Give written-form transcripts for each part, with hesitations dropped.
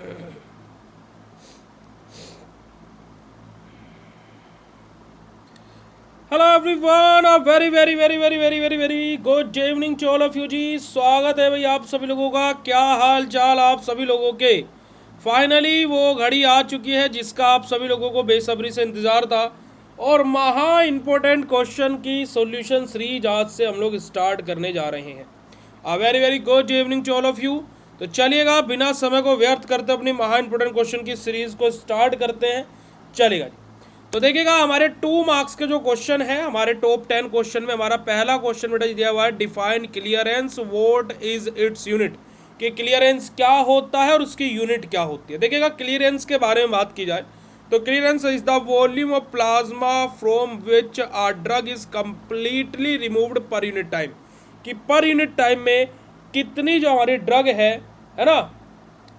Hello everyone, a very very very very very very very good evening to all of you जी। स्वागत है भाई आप सभी लोगों का। क्या हाल चाल आप सभी लोगों के। फाइनली वो घड़ी आ चुकी है जिसका आप सभी लोगों को बेसब्री से इंतज़ार था, और महा इम्पोर्टेंट क्वेश्चन की सॉल्यूशन सीरीज आज से हम लोग स्टार्ट करने जा रहे हैं। A very very good evening to all of you. तो चलिएगा बिना समय को व्यर्थ करते अपनी महा इंपोर्टेंट क्वेश्चन की सीरीज को स्टार्ट करते हैं। चलेगा जी। तो देखिएगा हमारे 2 मार्क्स के जो क्वेश्चन है, हमारे टॉप 10 क्वेश्चन में हमारा पहला क्वेश्चन बेटा दिया हुआ है, define clearance, what is its unit. कि क्लियरेंस क्या होता है और उसकी यूनिट क्या होती है। देखिएगा क्लियरेंस के बारे में बात की जाए तो clearance is the volume of plasma from which a drug is completely removed per unit time. कि पर यूनिट टाइम में कितनी जो हमारी ड्रग है ना,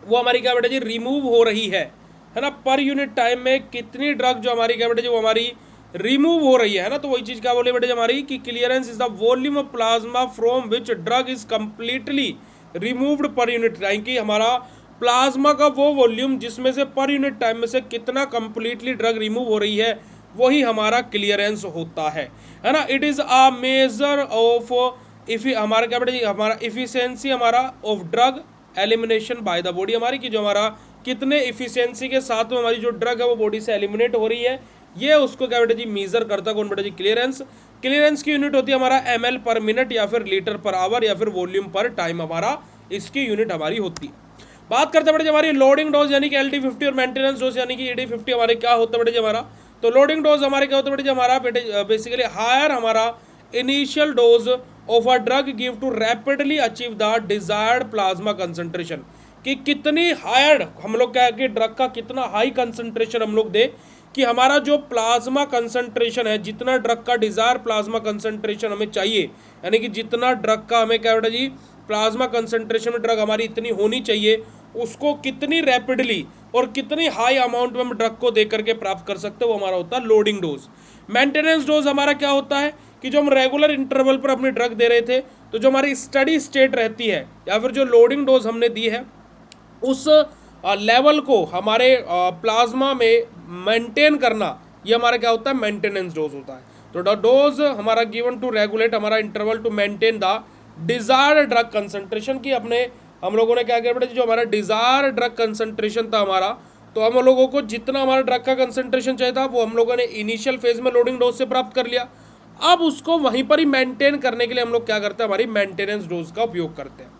वो हमारी क्या बेटा जी रिमूव हो रही है ना। पर यूनिट टाइम में कितनी ड्रग जो हमारी क्या बेटा जी वो हमारी रिमूव हो रही है ना। तो वही चीज़ क्या बोले बेटा जी हमारी कि clearance is the volume of plasma from which drug is completely removed per unit time. की हमारा प्लाज्मा का वो वॉल्यूम जिसमें से पर यूनिट टाइम में से कितना कंप्लीटली ड्रग रिमूव हो रही है, वही हमारा क्लियरेंस होता है ना। It is a measure of if हमारा क्या बेटा जी हमारा इफिशियंसी हमारा of drug elimination by the body. हमारी कि जो हमारा कितने इफिशियंसी के साथ में हमारी जो ड्रग है वो बॉडी से एलिमिनेट हो रही है, ये उसको क्या बेटा जी मेजर करता है कौन बेटा जी क्लियरेंस। क्लियरेंस की यूनिट होती है हमारा ml पर मिनट या फिर लीटर पर आवर या फिर वॉल्यूम पर टाइम, हमारा इसकी यूनिट हमारी होती है। बात करते हैं बेटा जी हमारी लोडिंग डोज यानी कि LD50 और मेंटेनेंस डोज यानी कि ED50 हमारे क्या होता है बेटा जी हमारा। तो लोडिंग डोज हमारे क्या होता है बेटा जी हमारा बेसिकली हायर हमारा initial dose of a drug give to rapidly achieve the desired plasma concentration. कि कितनी हायर हम लोग क्या है कि ड्रग का कितना हाई कंसंट्रेशन हम लोग दे कि हमारा जो प्लाज्मा कंसंट्रेशन है, जितना ड्रग का डिजायर प्लाज्मा कंसंट्रेशन हमें चाहिए, यानी कि जितना ड्रग का हमें क्या बेटा जी प्लाज्मा कंसंट्रेशन में ड्रग हमारी इतनी होनी चाहिए, उसको कितनी रैपिडली और कितनी हाई अमाउंट में हम ड्रग को दे करके प्राप्त कर सकते हैं, वो हमारा होता है लोडिंग डोज। मेंटेनेंस डोज हमारा क्या होता है कि जो हम रेगुलर इंटरवल पर अपनी ड्रग दे रहे थे, तो जो हमारी स्टडी स्टेट रहती है या फिर जो लोडिंग डोज हमने दी है उस लेवल को हमारे प्लाज्मा में मेंटेन करना, ये हमारा क्या होता है मेंटेनेंस डोज होता है। तो द डोज हमारा गिवन टू रेगुलेट हमारा interval to maintain the desired drug concentration. की अपने हम लोगों ने क्या किया बेटा जो हमारा डिजायर ड्रग कंसंट्रेशन था हमारा, तो हम लोगों को जितना हमारा ड्रग का कंसंट्रेशन चाहिए था वो हम लोगों ने इनिशियल फेज में लोडिंग डोज से प्राप्त कर लिया। अब उसको वहीं पर ही मेंटेन करने के लिए हम लोग क्या करते हैं, हमारी मेंटेनेंस डोज का उपयोग करते हैं।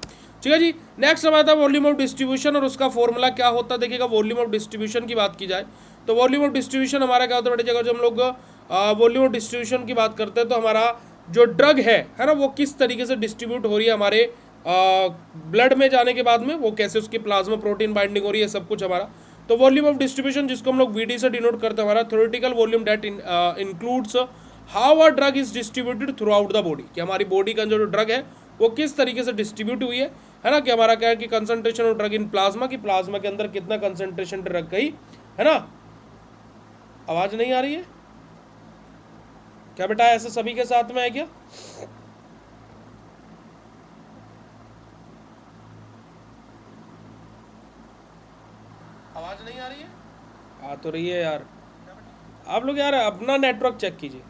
ठीक है जी। नेक्स्ट हमारा था वॉल्यूम ऑफ डिस्ट्रीब्यूशन, और उसका फॉर्मूला क्या होता है। देखिएगा वॉल्यूम ऑफ डिस्ट्रीब्यूशन की बात की जाए तो वॉल्यूम ऑफ डिस्ट्रीब्यूशन हमारा क्या होता है बेटा जगह जब हम लोग वॉल्यूम ऑफ डिस्ट्रीब्यूशन की बात करते हैं तो हमारा जो ड्रग है ना वो किस तरीके से डिस्ट्रीब्यूट हो रही है हमारे ब्लड में जाने के बाद में, वो कैसे उसकी प्लाज्मा प्रोटीन बाइंडिंग हो रही है, सब कुछ हमारा। तो वॉल्यूम ऑफ डिस्ट्रीब्यूशन जिसको हम लोग VD से डिनोट करते हैं, हमारा theoretical volume that includes how a drug is distributed throughout the body. कि हमारी बॉडी का जो ड्रग है वो किस तरीके से डिस्ट्रीब्यूट हुई है ना। कि हमारा क्या है कि concentration of drug in plasma, की प्लाज्मा के अंदर कितना कंसंट्रेशन ड्रग गई है ना। आवाज नहीं आ रही है क्या बेटा, ऐसे सभी के साथ में है क्या? आवाज नहीं आ रही है? आ तो रही है यार। आप लोग यार अपना नेटवर्क चेक कीजिए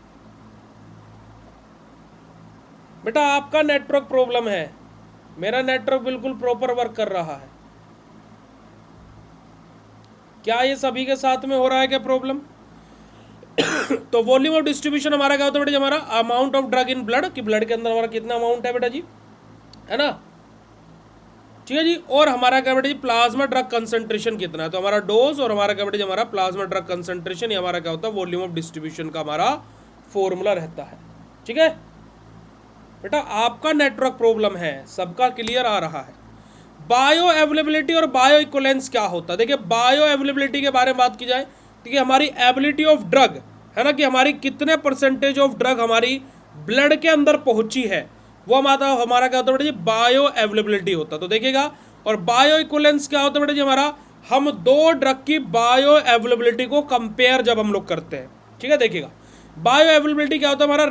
बेटा, आपका नेटवर्क प्रॉब्लम है, मेरा नेटवर्क बिल्कुल प्रॉपर वर्क कर रहा है। क्या ये सभी के साथ में हो रहा है क्या प्रॉब्लम? तो वॉल्यूम ऑफ डिस्ट्रीब्यूशन हमारा क्या होता है बेटा जी हमारा amount of drug in blood, कि ब्लड के अंदर हमारा कितना अमाउंट है बेटा जी, है ना। ठीक है जी। और हमारा क्या बेटा जी प्लाज्मा ड्रग कंसंट्रेशन कितना है, तो हमारा डोज और हमारा क्या बेटा जी हमारा प्लाज्मा ड्रग कंसंट्रेशन, ये हमारा क्या होता है वॉल्यूम ऑफ डिस्ट्रीब्यूशन का हमारा फॉर्मूला रहता है। ठीक है बेटा, आपका नेटवर्क प्रॉब्लम है, सबका क्लियर आ रहा है। बायो अवेलेबिलिटी और बायो इक्वलेंस क्या होता है। देखिए बायो अवेलेबिलिटी के बारे में बात की जाए तो कि हमारी एबिलिटी ऑफ ड्रग है ना, कि हमारी कितने परसेंटेज ऑफ ड्रग हमारी ब्लड के अंदर पहुंची है, वो हमारा क्या होता है बेटा जी बायो अवेलेबिलिटी होता है। तो देखिएगा, और बायो इक्वलेंस क्या होता है बेटा जी हमारा, हम दो ड्रग की बायो अवेलेबिलिटी को कंपेयर जब हम लोग करते हैं। ठीक है, देखिएगा बायो अवेलेबिलिटी क्या होता है हमारा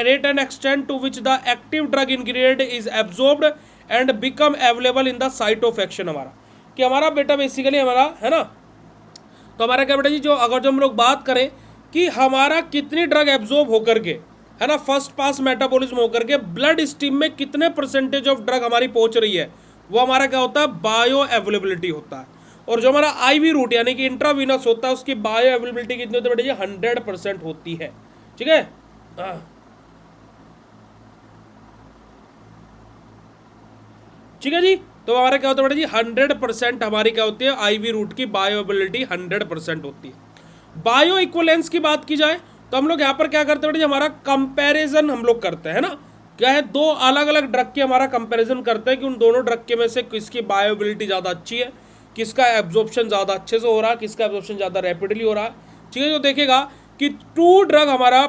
rate and extent to which the active drug ingredient is absorbed and become available in the site of action. हमारा कि हमारा बेटा बेसिकली हमारा है ना, तो हमारा क्या बेटा जी, जो अगर जो हम लोग बात करें कि हमारा कितनी ड्रग एब्जॉर्ब होकर के है ना, फर्स्ट पास मेटाबॉलिज्म होकर के ब्लड स्ट्रीम में कितने परसेंटेज ऑफ ड्रग हमारी पहुंच रही है, वो हमारा क्या होता है, बायो अवेलेबिलिटी होता है। और जो हमारा आईवी रूट यानी कि इंट्रावीनस होता है, उसकी बायो अवेलेबिलिटी कितनी होती है बेटा जी, 100% होती है। ठीक है, ठीक है जी। तो हमारा क्या होता है बेटा जी, 100% हमारी क्या होती है, आईवी रूट की बायो अवेलेबिलिटी 100% होती है। बायो इक्वलेंस की बात की जाए तो हम लोग यहाँ पर क्या करते हैं बेटा जी, हमारा कंपैरिजन हम लोग करते हैं ना, क्या है, दो अलग अलग ड्रग के हमारा कंपैरिजन करते हैं कि उन दोनों ड्रग के में से किसकी बायो अवेलेबिलिटी ज़्यादा अच्छी है, किसका एब्जॉर्प्शन ज़्यादा अच्छे से हो रहा है, किसका एब्जॉर्प्शन ज़्यादा रैपिडली हो रहा है। ठीक है, तो देखेगा कि हमारा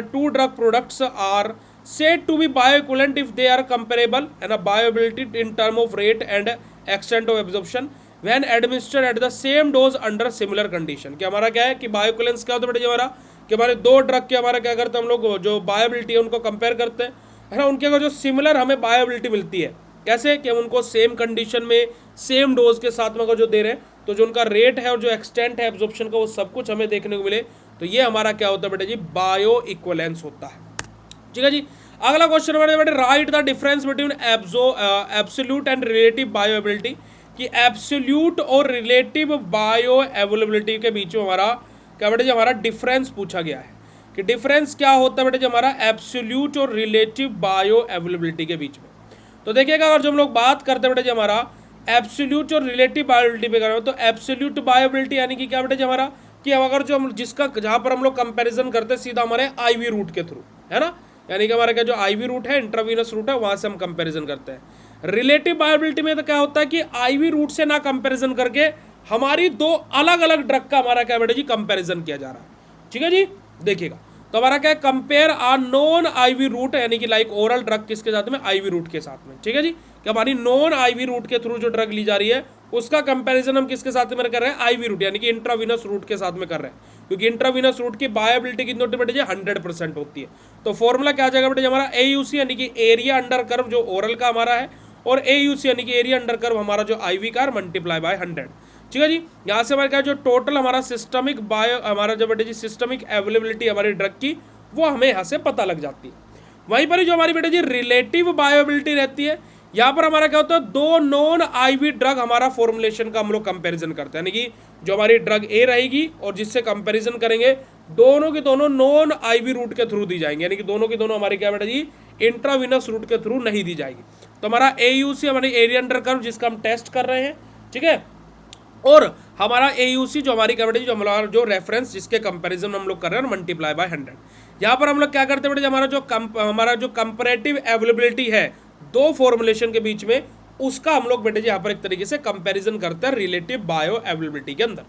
two drug products are said to be bioequivalent if they are comparable and a bioavailability in term of rate and extent of absorption when administered at the same dose under similar condition। कि हमारा क्या है कि बायोइक्विवेलेंस क्या होता है बेटा जी हमारा, कि हमारे दो ड्रग के हमारा क्या करते हैं हम लोग, जो बायोबिलिटी है उनको कंपेयर करते हैं है ना, उनके अगर जो सिमिलर हमें बायोबिलिटी मिलती है, कैसे कि हम उनको सेम कंडीशन में सेम डोज के साथ में अगर जो दे रहे हैं, तो जो उनका रेट है और जो एक्सटेंट है एब्जॉर्प्शन का, वो सब कुछ हमें देखने को मिले, तो ये हमारा क्या होता है बेटा जी, बायो इक्वलेंस होता है। ठीक है जी। अगला क्वेश्चन हमारे बेटे, right the difference between absolute and relative bio availability. कि एब्सोल्यूट और रिलेटिव बायो अवेलेबिलिटी के बीच में हमारा क्या बेटे जी, हमारा डिफरेंस पूछा गया है कि डिफरेंस क्या होता है बेटे जी हमारा एब्सोल्यूट और रिलेटिव बायो अवेलेबिलिटी के बीच में। तो देखिएगा, अगर जो हम लोग बात करते हैं बेटे जी हमारा एब्सोल्यूट और रिलेटिव बायोबिलिटी पे कर रहे हो, तो एब्सोल्यूट बायोबिलिटी यानी कि क्या बेटे जी हमारा, कि अगर जो हम जिसका जहाँ पर हम लोग कंपैरिजन करते हैं सीधा हमारे आईवी रूट के थ्रू, है ना, यानी कि हमारा क्या जो आईवी रूट है, इंट्रावीनस रूट है, वहां से हम कंपैरिजन करते हैं। रिलेटिव बायोबिलिटी में तो क्या होता है कि आईवी रूट से ना कंपैरिजन करके हमारी दो अलग अलग ड्रग का हमारा क्या बेटा जी, कंपैरिजन किया जा रहा है। ठीक है जी, देखिएगा, तो हमारा क्या है, compare are non IV route यानी कि लाइक ओरल ड्रग किसके साथ में, आईवी रूट के साथ में। ठीक है जी, कि हमारी नॉन आईवी रूट के थ्रू जो ड्रग ली जा रही है, उसका कंपैरिजन हम किसके साथ में कर रहे हैं, आईवी रूट यानी कि इंट्रावीनस रूट के साथ में कर रहे हैं, क्योंकि इंट्रावीनस रूट की बायोबिलिटी कितनी होती है बेटे जी, 100% होती है। तो फॉर्मूला क्या आ जाएगा बेटे, हमारा एयूसी यानी कि एरिया अंडर कर्व जो ओरल का हमारा है, और एयूसी यानी कि एरिया अंडर कर्व हमारा जो आईवी का, मल्टीप्लाई बाय 100। ठीक है जी, यहाँ से हमारे क्या जो टोटल हमारा सिस्टमिक बायो हमारा जो बेटे जी सिस्टमिक अवेलेबिलिटी हमारी ड्रग की, वो हमें यहाँ से पता लग जाती है। वहीं पर जो हमारी बेटे जी रिलेटिव बायोबिलिटी रहती है, यहाँ पर हमारा क्या होता है, दो नॉन आईवी ड्रग हमारा फॉर्मुलेशन का हम लोग कंपैरिजन करते हैं, यानी कि जो हमारी ड्रग ए रहेगी और जिससे कंपैरिजन करेंगे, दोनों की दोनों नॉन आईवी रूट के थ्रू दी जाएंगे, यानी कि दोनों की दोनों हमारी क्या बेटा जी, इंट्रावीनस रूट के थ्रू नहीं दी जाएगी। तो हमारा एयूसी हमारी एरिया अंडर कर्व जिसका हम टेस्ट कर रहे हैं, ठीक है, और हमारा एयूसी जो हमारी क्या बेटा जी, जो हमारा जो रेफरेंस जिसके कंपैरिजन हम लोग कर रहे हैं, मल्टीप्लाई बाय 100। यहाँ पर हम लोग क्या करते हैं बेटा जी, हमारा जो कंपैरेटिव अवेलेबिलिटी है दो फॉर्मुलेशन के बीच में, उसका हम लोग बेटे जी यहाँ पर एक तरीके से कंपैरिजन करते हैं रिलेटिव बायो अवेलेबिलिटी के अंदर।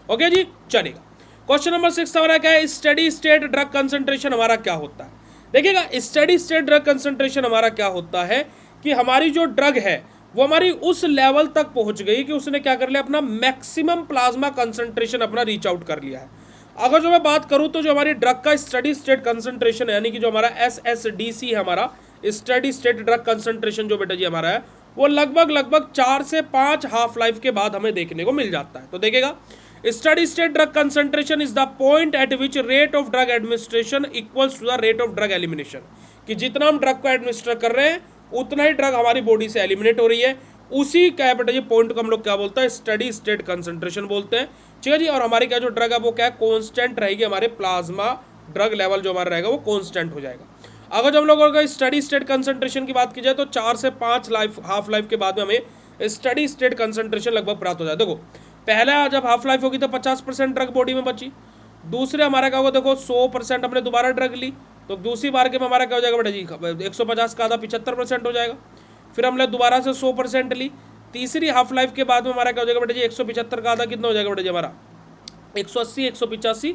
ओके जी, चलेगा। क्वेश्चन नंबर 6 हमारा क्या है, स्टेडी स्टेट ड्रग कंसंट्रेशन हमारा क्या होता है। देखिएगा, स्टेडी स्टेट ड्रग कंसंट्रेशन हमारा क्या होता है कि हमारी जो ड्रग है वो हमारी उस लेवल तक पहुंच गई कि उसने क्या कर लिया, अपना मैक्सिमम प्लाज्मा कंसंट्रेशन अपना रीच आउट कर लिया है। अगर जो मैं बात करूं तो जो हमारी ड्रग का स्टेडी स्टेट कंसंट्रेशन यानी कि जो हमारा SSDC है, हमारा स्टेडी स्टेट ड्रग कंसंट्रेशन जो बेटा जी हमारा है, वो लगभग 4 से 5 हाफ लाइफ के बाद हमें देखने को मिल जाता है। तो देखिएगा, steady state drug concentration is the point at which rate of drug administration equals to the rate of drug elimination. कि जितना हम ड्रग को एडमिनिस्टर कर रहे हैं उतना ही ड्रग हमारी बॉडी से एलिमिनेट हो रही है, उसी क्या बेटा जी पॉइंट को हम लोग क्या बोलते हैं, स्टेडी स्टेट कंसंट्रेशन बोलते हैं। ठीक है जी, और हमारी क्या जो ड्रग है वो क्या है, कॉन्स्टेंट रहेगी, हमारे प्लाज्मा ड्रग लेवल जो हमारा रहेगा वो कॉन्स्टेंट हो जाएगा। अगर जो हम लोगों का स्टडी स्टेट कंसंट्रेशन की बात की जाए तो 4 से 5 हाफ लाइफ के बाद में हमें स्टडी स्टेट कंसंट्रेशन लगभग प्राप्त हो जाए। देखो, पहला जब हाफ लाइफ होगी तो 50% ड्रग बॉडी में बची, दूसरे हमारा क्या होगा, देखो 100% हमने दोबारा ड्रग ली, तो दूसरी बार के में हमारा क्या हो जाएगा बेटा जी, 150 का आधा 75% हो जाएगा। फिर हमने दोबारा से 100% ली, तीसरी हाफ लाइफ के बाद में हमारा क्या हो जाएगा बेटा जी, 175 का आधा कितना हो जाएगा बेटा जी, हमारा 180, 185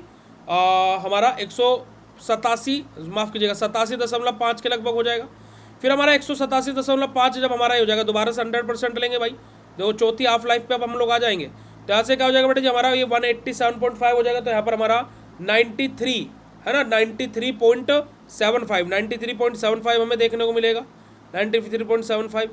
हमारा 187, माफ कीजिएगा 87.5 के लगभग हो जाएगा। फिर हमारा 187.5 जब हमारा हो जाएगा, दोबारा से 100% लेंगे भाई, देखो चौथी हाफ लाइफ पे अब हम लोग आ जाएंगे, तो यहाँ से क्या हो जाएगा बेटा जी, हमारा ये 187.5 हो जाएगा। तो यहाँ पर हमारा 93 है ना, 93.75 हमें देखने को मिलेगा, 93.75।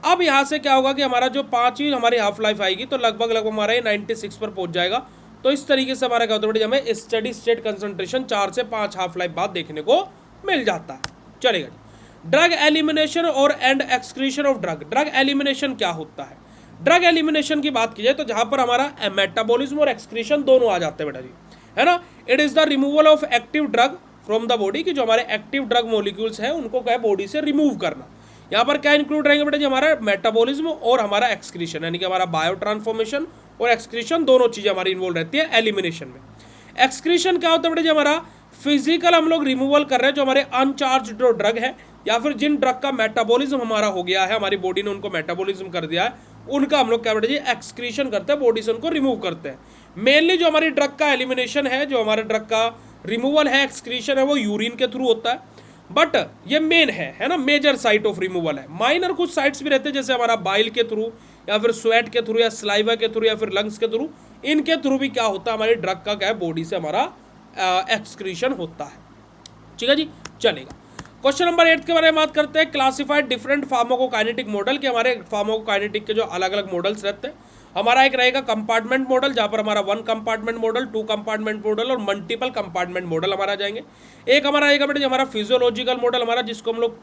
अब यहाँ से क्या होगा कि हमारा जो 5 ही हमारी हाफ लाइफ आएगी, तो लगभग लगभग हमारा ये 96 पर पहुंच जाएगा। तो इस तरीके से हमारा क्या होता है, हमें स्टडी स्टेट कंसंट्रेशन 4 से 5 हाफ लाइफ बाद देखने को मिल जाता है। चलेगा जी। ड्रग एलिमिनेशन और and excretion of drug. Drug elimination क्या होता है? ड्रग एलिमिनेशन की बात की जाए तो जहां पर हमारा मेटाबॉलिज्म और एक्सक्रीशन दोनों आ जाते हैं बेटा जी, है ना। It is the removal of active drug from the body, की जो हमारे एक्टिव ड्रग मॉलिक्यूल्स हैं उनको क्या है बॉडी से रिमूव करना। यहाँ पर क्या इंक्लूड रहेंगे बेटा जी, हमारा मेटाबॉलिज्म और हमारा एक्सक्रीशन, यानी कि हमारा बायो ट्रांसफॉर्मेशन और एक्सक्रीशन दोनों चीजें हमारी इन्वॉल्व रहती है एलिमिनेशन में। एक्सक्रीशन क्या होता है बेटा जी, हमारा फिजिकल हम लोग रिमूवल कर रहे हैं जो हमारे अनचार्ज जो ड्रग है या फिर जिन ड्रग का मेटाबॉलिज्म हमारा हो गया है, हमारी बॉडी ने उनको मेटाबॉलिज्म कर दिया है, उनका हम लोग क्या बेटा जी एक्सक्रीशन करते हैं, बॉडी से उनको रिमूव करते हैं। मेनली जो हमारी ड्रग का एलिमिनेशन है, जो हमारे ड्रग का रिमूवल है, एक्सक्रीशन है, वो यूरिन के थ्रू होता है। बट ये मेन है ना, मेजर साइट ऑफ रिमूवल है। माइनर कुछ साइट्स भी रहते हैं जैसे हमारा बाइल के थ्रू या फिर स्वेट के थ्रू या स्लाइवा के थ्रू या फिर लंग्स के थ्रू, इनके थ्रू भी क्या होता है, हमारी ड्रग का क्या है बॉडी से हमारा एक्सक्रीशन होता है। ठीक है जी, चलेगा। क्वेश्चन नंबर 8 के बारे में बात करते हैं। क्लासिफाइड डिफरेंट फार्माकोकाइनेटिक मॉडल के, हमारे फार्माकोकाइनेटिक के जो अलग अलग मॉडल्स रहते हैं। हमारा एक रहेगा कंपार्टमेंट मॉडल, जहां पर हमारा 1 कंपार्टमेंट मॉडल, 2 कंपार्टमेंट मॉडल और मल्टीपल कंपार्टमेंट मॉडल हमारा जाएंगे। एक हमारा रहेगा बेटा हमारा फिजियोलॉजिकल मॉडल हमारा, जिसको हम लोग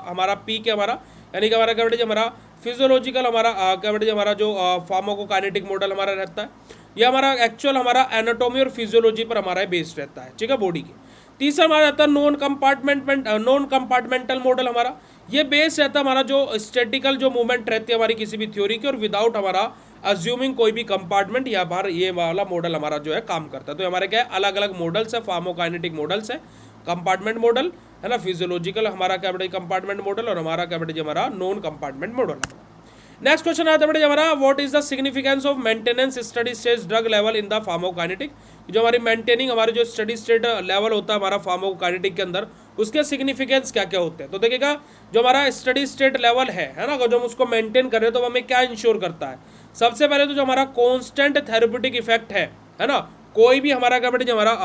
हमारा पी के हमारा, यानी कि हमारा क्या बेटा हमारा फिजियोलॉजिकल हमारा क्या बेटा हमारा जो फार्माकोकाइनेटिक मॉडल हमारा रहता है, ये हमारा एक्चुअल हमारा एनाटॉमी और फिजियोलॉजी पर हमारा बेस्ड रहता है। ठीक है, बॉडी की। तीसरा हमारा रहता है नॉन कंपार्टमेंटल मॉडल हमारा, ये बेस रहता है हमारा जो स्टैटिकल जो मूवमेंट रहती है हमारी किसी भी थ्योरी की, और विदाउट हमारा अज्यूमिंग कोई भी कंपार्टमेंट, या बाहर ये वाला मॉडल हमारा जो है काम करता है। तो हमारे क्या है अलग अलग मॉडल्स है, फार्माकोकाइनेटिक मॉडल्स है। कंपार्टमेंट मॉडल है ना, फिजियोलॉजिकल हमारा क्या बेटा कंपार्टमेंट मॉडल, और हमारा क्या बेटा हमारा non compartment model. Next question आता है बेटा हमारा, what is the significance of maintenance steady state drug level in the pharmacokinetic. जो हमारी मेंटेनिंग हमारे जो स्टडी स्टेट लेवल होता है हमारा फार्माकोकाइनेटिक के अंदर, उसके सिग्निफिकेंस क्या क्या होते हैं। तो देखिएगा जो हमारा स्टडी स्टेट लेवल है ना, जब हम उसको मेंटेन कर रहे हैं तो हमें क्या इंश्योर करता है। सबसे पहले तो जो हमारा कॉन्स्टेंट थेरेप्यूटिक इफेक्ट है ना, कोई भी हमारा क्या बेटा हमारा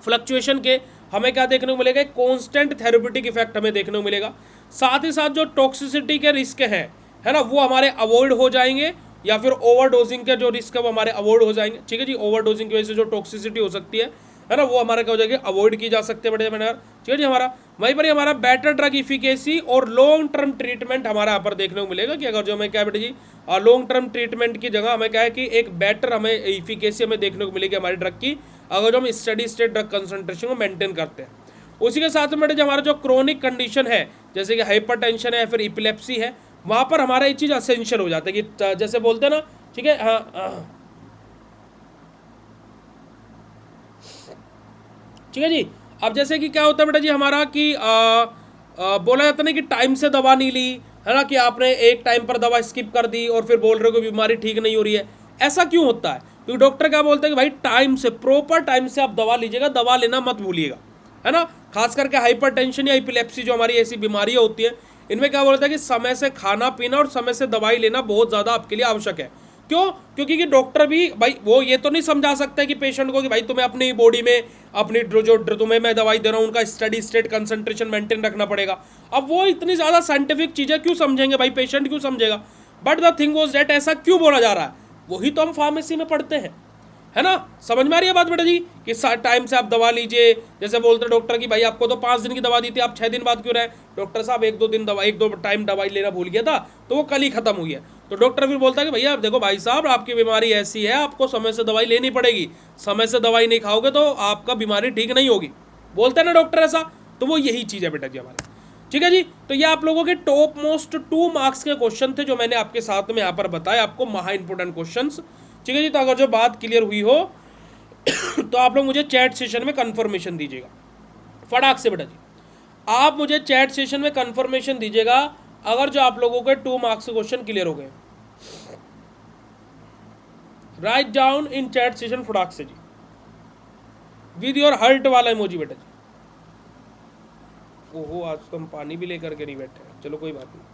फ्लक्चुएशन के हमें क्या देखने को मिलेगा, कॉन्स्टेंट थेरेप्यूटिक इफेक्ट हमें देखने को मिलेगा। साथ ही साथ जो टॉक्सिसिटी के रिस्क हैं है ना, वो हमारे अवॉइड हो जाएंगे, या फिर ओवरडोजिंग के जो रिस्क है वो हमारे अवॉइड हो जाएंगे। ठीक है जी, ओवरडोजिंग की वजह से जो टॉक्सिसिटी हो सकती है ना, वो हमारा क्या हो जाएगी अवॉइड की जा सकते हैं बड़े बड़े। ठीक है जी, हमारा वहीं पर हमारा बेटर ड्रग इफिकेसी और लॉन्ग टर्म ट्रीटमेंट हमारा यहाँ पर देखने को मिलेगा, कि अगर जो हमें क्या बेटे जी लॉन्ग टर्म ट्रीटमेंट की जगह हमें क्या है कि एक बेटर हमें इफिकेसी हमें देखने को मिलेगी हमारी ड्रग की, अगर जो हम स्टडी स्टेट ड्रग कंसंट्रेशन को मेंटेन करते हैं। उसी के साथ में हमारा जो क्रोनिक कंडीशन है जैसे कि हाइपरटेंशन है या फिर इपिलेप्सी है, वहां पर हमारा ये चीज असेंशियल हो जाता है कि जैसे बोलते हैं ना। ठीक है, हाँ ठीक है जी। अब जैसे कि क्या होता है बेटा जी हमारा कि बोला जाता है ना कि टाइम से दवा नहीं ली, है ना, कि आपने एक टाइम पर दवा स्किप कर दी और फिर बोल रहे हो कि बीमारी ठीक नहीं हो रही है। ऐसा क्यों होता है? क्योंकि डॉक्टर क्या बोलते हैं कि भाई टाइम से, प्रॉपर टाइम से आप दवा लीजिएगा, दवा लेना मत भूलिएगा, है ना। खास करके हाइपरटेंशन या एपिलेप्सी जो हमारी ऐसी बीमारियां होती है, इनमें क्या बोलता है कि समय से खाना पीना और समय से दवाई लेना बहुत ज़्यादा आपके लिए आवश्यक है। क्यों? क्योंकि डॉक्टर भी भाई वो ये तो नहीं समझा सकता है कि पेशेंट को कि भाई तुम्हें अपनी बॉडी में अपनी जो तुम्हें मैं दवाई दे रहा हूँ उनका स्टडी स्टेट कंसंट्रेशन मेंटेन रखना पड़ेगा। अब वो इतनी ज़्यादा साइंटिफिक चीज़ें क्यों समझेंगे भाई, पेशेंट क्यों समझेगा। But the thing was that ऐसा क्यों बोला जा रहा है, वही तो हम फार्मेसी में पढ़ते हैं, है ना। समझ में आ रही है बात बेटा जी कि टाइम से आप दवा लीजिए। जैसे बोलते डॉक्टर कि भाई आपको तो 5 दिन की दवा दी थी, आप 6 दिन बाद क्यों रहे? डॉक्टर साहब एक दो टाइम दवाई लेना भूल गया था, तो वो कल ही खत्म हुई है। तो डॉक्टर फिर बोलता है कि भैया देखो भाई साहब, आपकी बीमारी ऐसी है, आपको समय से दवाई लेनी पड़ेगी, समय से दवाई नहीं खाओगे तो आपका बीमारी ठीक नहीं होगी। बोलता है ना डॉक्टर ऐसा, तो वो यही चीज़ है बेटा जी हमारे। ठीक है जी, तो ये आप लोगों के टॉप मोस्ट 2 मार्क्स के क्वेश्चन थे जो मैंने आपके साथ में यहाँ पर बताया आपको, महा इंपोर्टेंट क्वेश्चन। ठीक है जी, तो अगर जो बात क्लियर हुई हो तो आप लोग मुझे चैट सेशन में कंफर्मेशन दीजिएगा फटाक से बेटा जी। आप मुझे चैट सेशन में कंफर्मेशन दीजिएगा अगर जो आप लोगों के 2 मार्क्स के क्वेश्चन क्लियर हो गए। Write down in chat session फटाक से जी, विद योर हर्ट वाला इमोजी बेटा जी। ओहो, आज तो हम पानी भी लेकर के नहीं बैठे हैं, चलो कोई बात नहीं।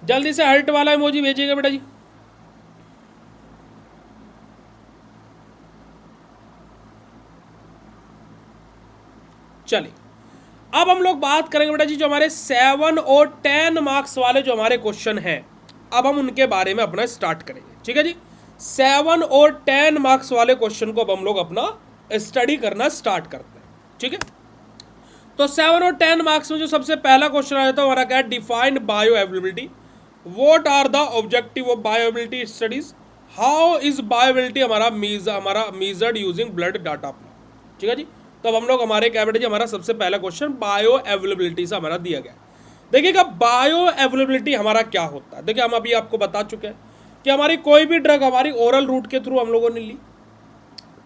जल्दी से हर्ट वाला इमोजी भेजिएगा बेटा जी। चलिए अब हम लोग बात करेंगे बेटा जी जो हमारे 7 और 10 मार्क्स वाले जो हमारे क्वेश्चन हैं, अब हम उनके बारे में अपना स्टार्ट करेंगे। ठीक है जी, 7 और 10 मार्क्स वाले क्वेश्चन को अब हम लोग अपना स्टडी करना स्टार्ट करते हैं। ठीक है, तो 7 और 10 मार्क्स में जो सबसे पहला क्वेश्चन आया था हमारा क्या है, defined bioavailability. What are the objective of bioavailability studies, how is bioavailability हमारा मेजर्ड यूजिंग ब्लड डाटा। ठीक है जी, तो अब हम लोग हमारे क्या बेटा जी, हमारा सबसे पहला क्वेश्चन बायो अवेलेबिलिटी से हमारा दिया गया। देखिएगा बायो अवेलेबिलिटी हमारा क्या होता है। देखिए हम अभी आपको बता चुके हैं कि हमारी कोई भी ड्रग हमारी ओरल रूट के थ्रू हम लोगों ने ली।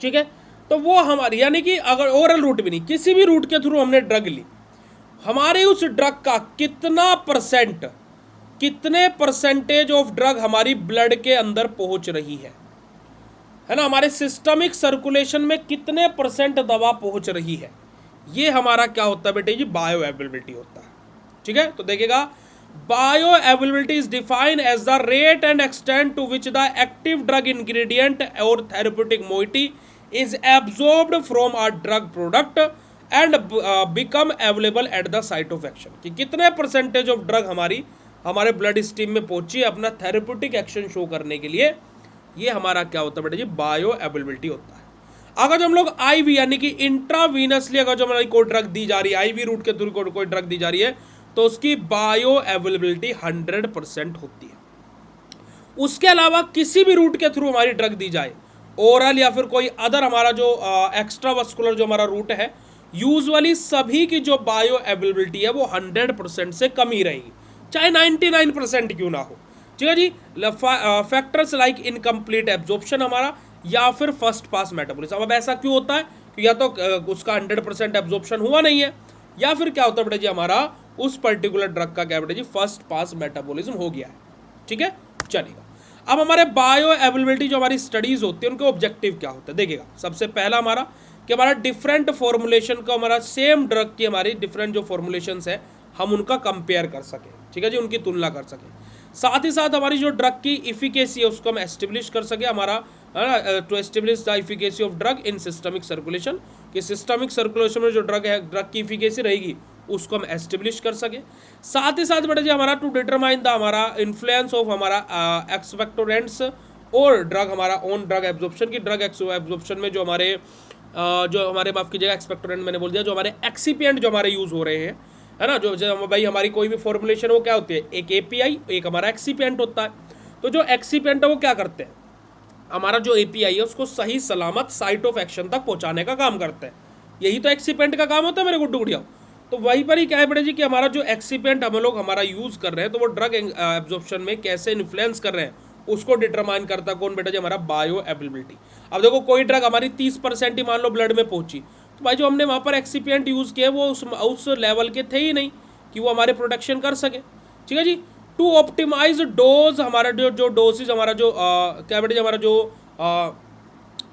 ठीक है, तो वो हमारी यानी कि अगर ओरल रूट भी नहीं, किसी भी रूट के थ्रू हमने ड्रग ली, हमारे उस ड्रग का कितने परसेंटेज ऑफ ड्रग हमारी ब्लड के अंदर पहुंच रही है ना, हमारे सिस्टमिक सर्कुलेशन में कितने परसेंट दवा पहुंच रही है, ये हमारा क्या होता है बेटे जी, बायो अवेलेबिलिटी होता है। ठीक है, तो देखिएगा bioavailability is defined as the rate and extent to which the active drug ingredient और therapeutic moiety is absorbed from a drug product and become available at the site of action, कि कितने percentage of drug हमारे blood stream में पहुंची अपना therapeutic action show करने के लिए, ये हमारा क्या होता है बेटा जी, बायो अवेलेबिलिटी होता है। अगर जो हम लोग आईवी यानी कि इंट्रावीनसली अगर जो हमारी कोई ड्रग दी जा रही है, आईवी रूट के थ्रू कोई ड्रग दी जा रही है, तो उसकी बायो अवेलेबिलिटी 100% होती है। उसके अलावा किसी भी रूट के थ्रू हमारी ड्रग दी जाए, ओरल या फिर कोई अदर हमारा जो एक्स्ट्रा वस्कुलर जो हमारा रूट है, यूजुअली सभी की जो बायो अवेलेबिलिटी है वो 100% से कम ही रहेगी, चाहे 99% क्यों ना हो। ठीक है जी, फैक्टर्स लाइक इनकम्प्लीट एब्जॉर्प्शन हमारा या फिर फर्स्ट पास मेटाबॉलिज्म। अब ऐसा क्यों होता है कि या तो उसका 100% एब्जॉर्प्शन हुआ नहीं है, या फिर क्या होता है बेटा जी, हमारा उस पर्टिकुलर ड्रग का क्या बेटा जी, फर्स्ट पास मेटाबॉलिज्म हो गया है। ठीक है, चलेगा। अब हमारे बायो अवेलेबिलिटी जो हमारी स्टडीज होती है उनके ऑब्जेक्टिव क्या होता है, देखिएगा सबसे पहला हमारा कि हमारा डिफरेंट फॉर्मुलेशन का, हमारा सेम ड्रग की हमारी डिफरेंट जो फॉर्मुलेशंस है हम उनका कंपेयर कर सकें। ठीक है जी, उनकी तुलना कर सकें। साथ ही साथ हमारी जो ड्रग की इफिकेसी है उसको हम एस्टेब्लिश कर सके, हमारा to establish the efficacy of drug in systemic circulation, कि सिस्टमिक सर्कुलेशन में जो ड्रग है, ड्रग की इफिकेसी रहेगी उसको हम एस्टेब्लिश कर सके। साथ ही साथ बेटा जी हमारा टू डिटरमाइन द हमारा इन्फ्लुएंस ऑफ हमारा एक्सपेक्टोरेंट्स और ड्रग हमारा ऑन ड्रग एब्जॉर्प्शन की, ड्रग एब्जॉर्प्शन में जो हमारे माफ कीजिएगा एक्सपेक्टोरेंट मैंने बोल दिया, जो हमारे एक्सीपिएंट जो हमारे यूज हो रहे हैं, है ना, जो भाई हमारी कोई भी फॉर्मुलेशन वो क्या होती है, एक एपीआई एक हमारा एक्सीपिएंट होता है। तो जो एक्सीपिएंट है वो क्या करते हैं, हमारा जो एपीआई है उसको सही सलामत साइट ऑफ एक्शन तक पहुंचाने का काम करते हैं। यही तो एक्सीपिएंट का काम होता है मेरे गुड्डू गुड़िया। तो वहीं पर ही क्या है बेटा जी कि हमारा जो एक्सीपिएंट हम लोग हमारा यूज कर रहे हैं, तो वो ड्रग एब्जॉर्प्शन में कैसे इन्फ्लुएंस कर रहे हैं उसको डिटरमाइन करता है कौन बेटा जी, हमारा बायो अवेलेबिलिटी। अब देखो कोई ड्रग हमारी 30% ही मान लो ब्लड में पहुंची, तो भाई जो हमने वहाँ पर एक्सीपिएंट यूज़ किए वो उस लेवल के थे ही नहीं कि वो हमारे प्रोटेक्शन कर सके। ठीक है जी, टू ऑप्टिमाइज डोज, हमारा जो डोसेज हमारा जो क्या बेटे हमारा जो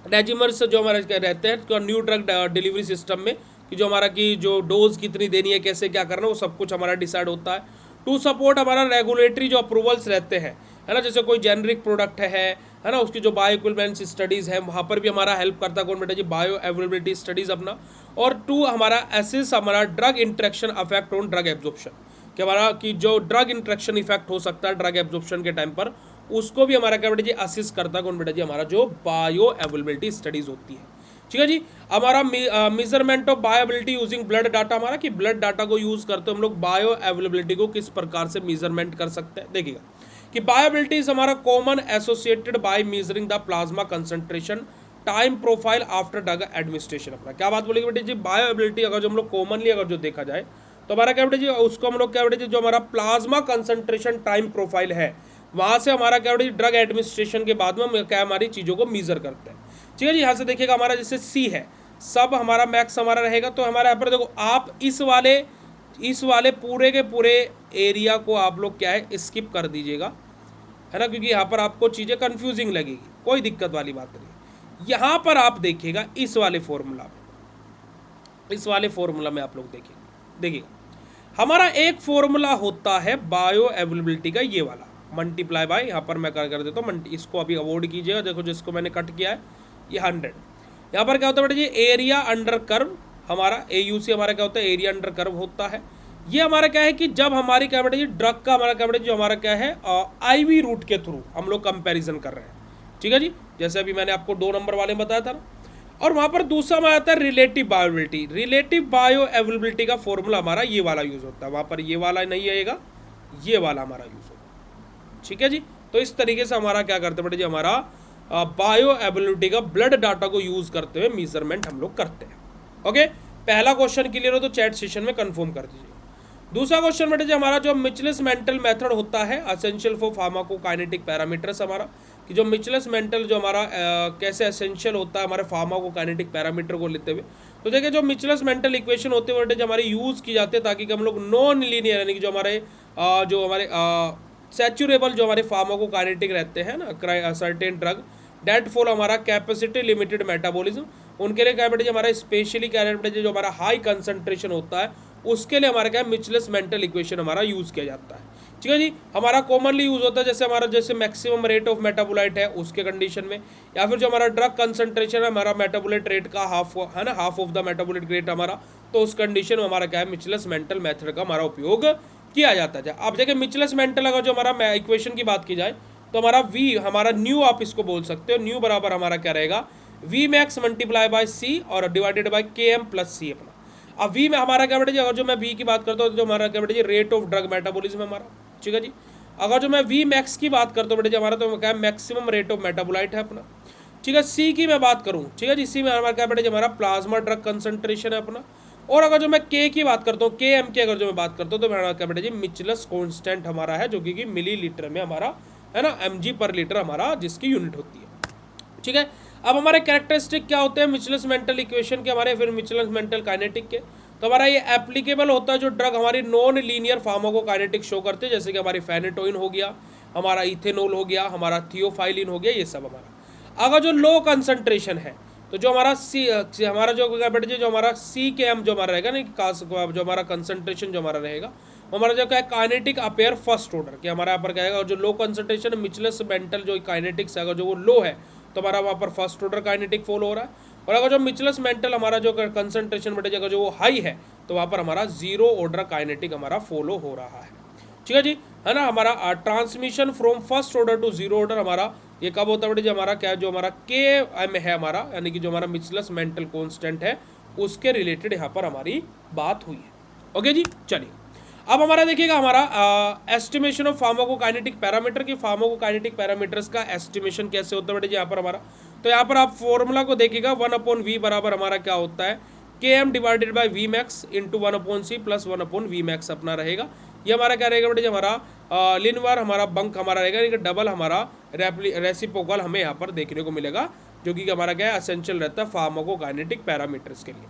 रेजिमर्स जो हमारे रहते हैं न्यू ड्रग डिलीवरी सिस्टम में, कि जो हमारा की जो डोज कितनी देनी है, कैसे क्या करना है, वो सब कुछ हमारा डिसाइड होता है। टू सपोर्ट हमारा रेगुलेटरी जो अप्रूवल्स रहते हैं, है ना, जैसे कोई जेनरिक प्रोडक्ट है ना, उसकी जो बायो इक्विवेलेंस स्टडीज़ है वहाँ पर भी हमारा हेल्प करता है कौन बेटा जी, बायो अवेलेबिलिटी स्टडीज़ अपना। और टू हमारा एसिस हमारा drug interaction affect on drug absorption, कि हमारा कि जो ड्रग इंट्रैक्शन इफेक्ट हो सकता है ड्रग एब्जॉर्प्शन के टाइम पर, उसको भी हमारा क्या बेटा जी असिस्ट करता है कौन बेटा जी, हमारा जो बायो अवेलेबिलिटी स्टडीज़ होती है। ठीक है जी, हमारा measurement of बायोबिलिटी using blood data, हमारा कि ब्लड डाटा को यूज़ करते हम लोग बायो अवेलेबिलिटी को किस प्रकार से मेजरमेंट कर सकते हैं। देखिएगा कि बायोबिलिटी इज हमारा common associated by measuring the plasma concentration time profile after drug administration. अपना क्या बात बोलेगी बेटे जी, बायोबिलिटी अगर जो हम लोग कॉमनली अगर जो देखा जाए तो हमारा क्या बेटे जी, उसको हम लोग क्या बेटे जी, जो हमारा प्लाज्मा कंसंट्रेशन टाइम प्रोफाइल है वहाँ से हमारा क्या बेटे ड्रग एडमिनिस्ट्रेशन के बाद में हम क्या हमारी चीज़ों को मेजर करते हैं। ठीक है जी, यहाँ से देखिएगा हमारा जैसे सी है, सब हमारा मैक्स हमारा रहेगा, तो हमारा यहाँ पर देखो आप इस वाले पूरे के पूरे एरिया को आप लोग क्या है स्किप कर दीजिएगा, है ना, क्योंकि यहाँ पर आपको चीज़ें कंफ्यूजिंग लगेगी, कोई दिक्कत वाली बात नहीं। यहाँ पर आप देखिएगा इस वाले फॉर्मूला में आप लोग देखिएगा हमारा एक फॉर्मूला होता है बायो अवेलेबिलिटी का, ये वाला मल्टीप्लाई बाय, यहाँ पर मैं कर देता हूँ इसको अभी अवॉइड कीजिएगा, देखो जिसको मैंने कट किया है ये 100। यहाँ पर क्या होता है बेटा जी, एरिया अंडर कर्व हमारा AUC हमारा क्या होता है, एरिया अंडर कर्व होता है। ये हमारा क्या है कि जब हमारी क्या बेटा जी ड्रग का हमारा क्या बेटा जो हमारा क्या है IV रूट के थ्रू हम लोग कंपैरिजन कर रहे हैं, ठीक है जी, जैसे अभी मैंने आपको 2 नंबर वाले में बताया था ना। और वहाँ पर दूसरा हमारा आता है रिलेटिव बायोबिलिटी। रिलेटिव बायो अवेलेबिलिटी का फॉर्मूला हमारा ये वाला यूज होता है, वहाँ पर ये वाला नहीं आएगा, ये वाला हमारा यूज होगा, ठीक है जी। तो इस तरीके से हमारा क्या करते हैं बेटा जी, हमारा बायो अवेलेबिलिटी का ब्लड डाटा को यूज करते हुए मेजरमेंट हम लोग करते हैं। ओके, पहला क्वेश्चन क्लियर हो तो चैट सेशन में कंफर्म कर दीजिए। दूसरा क्वेश्चन बेटा जी हमारा जो मिचेलस मेंटल मेथड होता है एसेंशियल फॉर फार्माकोकाइनेटिक पैरामीटर्स, हमारा कि जो मिचेलस मेंटल जो हमारा कैसे एसेंशियल होता है हमारे फार्माकोकाइनेटिक पैरामीटर को लेते हुए। तो देखिए जो मिचेलस मेंटल इक्वेशन होते हैं बेटा जो हमारे यूज़ की जाते हैं ताकि हम लोग नॉन लीनियर यानी कि जो हमारे सैचुरेबल जो हमारे फार्माकोकाइनेटिक रहते हैं ना सर्टेन ड्रग डेट फॉर हमारा कैपेसिटी लिमिटेड मेटाबॉलिज्म, उनके लिए क्या बेटा जी हमारा स्पेशली क्या बेटा जो हमारा हाई कंसंट्रेशन होता है उसके लिए हमारा क्या मिचेलस मेंटल इक्वेशन हमारा यूज़ किया जाता है, ठीक है जी। हमारा कॉमनली यूज़ होता है जैसे हमारा जैसे मैक्सिमम रेट ऑफ मेटाबोलाइट है उसके कंडीशन में, या फिर जो हमारा ड्रग कंसंट्रेशन है हमारा मेटाबोलाइट रेट का हाफ है ना, half of the metabolite rate हमारा, तो उस कंडीशन में हमारा क्या है मिचेलस मेंटल मेथड का हमारा उपयोग किया जाता है। अब देखिए मिचेलस मेंटल अगर जो हमारा इक्वेशन की बात की जाए तो हमारा V हमारा न्यू आप इसको बोल सकते हो, न्यू बराबर हमारा क्या रहेगा V max multiply by C और divided by KM plus C अपना। अब V में हमारा क्या बेटा जी, अगर जो मैं V की बात करता हूँ तो हमारा क्या बेटा जी रेट ऑफ ड्रग मेटाबॉलिज्म हमारा, ठीक है जी। अगर जो मैं V मैक्स की बात करता हूँ बेटा जी हमारा तो क्या मैक्सिमम रेट ऑफ मेटाबोलाइट है अपना, ठीक है। C की मैं बात करूँ, ठीक है जी, C में हमारा क्या बेटा जी हमारा प्लाज्मा ड्रग कंसंट्रेशन है अपना। और अगर जो मैं K की बात करता हूँ, KM की अगर जो मैं बात करता हूँ तो हमारा क्या बेटा जी मिचेलस कॉन्स्टेंट हमारा है जो कि मिलीलीटर में हमारा है ना, mg पर लीटर हमारा जिसकी यूनिट होती है, ठीक है। अब हमारे कैरेक्टरिस्टिक क्या होते हैं मिचेलस मेंटल इक्वेशन के हमारे, फिर मिचेलस मेंटल काइनेटिक के। तो हमारा ये एप्लीकेबल होता है जो ड्रग हमारी नॉन लीनियर फार्माकोकाइनेटिक शो करते हैं, जैसे कि हमारी फेनेटोइन हो गया, हमारा इथेनॉल हो गया, हमारा थियोफाइलिन हो गया, ये सब हमारा। अगर जो लो कंसंट्रेशन है तो जो हमारा हमारा जो बेटा जी जो हमारा CKM जो हमारा रहेगा ना, जो हमारा कंसंट्रेशन जो हमारा रहेगा हमारा जो क्या है काइनेटिक अपेयर फर्स्ट ऑर्डर कि हमारा यहाँ पर क्या है, जो लो कंसंट्रेशन मिचेलस मेंटल जो काइनेटिक्स है अगर जो वो लो है तो हमारा वहाँ पर फर्स्ट ऑर्डर काइनेटिक फॉलो हो रहा है। और अगर जो मिचेलस मेंटल हमारा जो कंसंट्रेशन बेटा अगर जो वो हाई है तो वहाँ पर हमारा जीरो ऑर्डर काइनेटिक हमारा फॉलो हो रहा है, ठीक है जी, है ना। हमारा transmission from first order to zero order हमारा ये कब होता है बेटा जी हमारा क्या जो हमारा KM है हमारा, यानी कि जो हमारा मिचेलस मेंटल कांस्टेंट है उसके रिलेटेड यहाँ पर हमारी बात हुई है। ओके जी, चलिए अब हमारा देखिएगा हमारा एस्टिमेशन ऑफ फार्माकोकाइनेटिक पैरामीटर की, फार्माकोकाइनेटिक पैरामीटर्स का एस्टिमेशन कैसे होता है बेटा जी यहाँ पर हमारा। तो यहाँ पर आप फॉर्मूला को देखिएगा 1/V बराबर हमारा क्या होता है KM divided by V max into 1/C plus 1/V max अपना रहेगा। ये हमारा क्या रहेगा बेटा जी हमारा लिनवार हमारा बंक हमारा रहेगा, यानी कि डबल हमारा रेसिप्रोकल हमें यहाँ पर देखने को मिलेगा जो कि हमारा क्या है एसेंशियल रहता है फार्माकोकाइनेटिक पैरामीटर्स के लिए,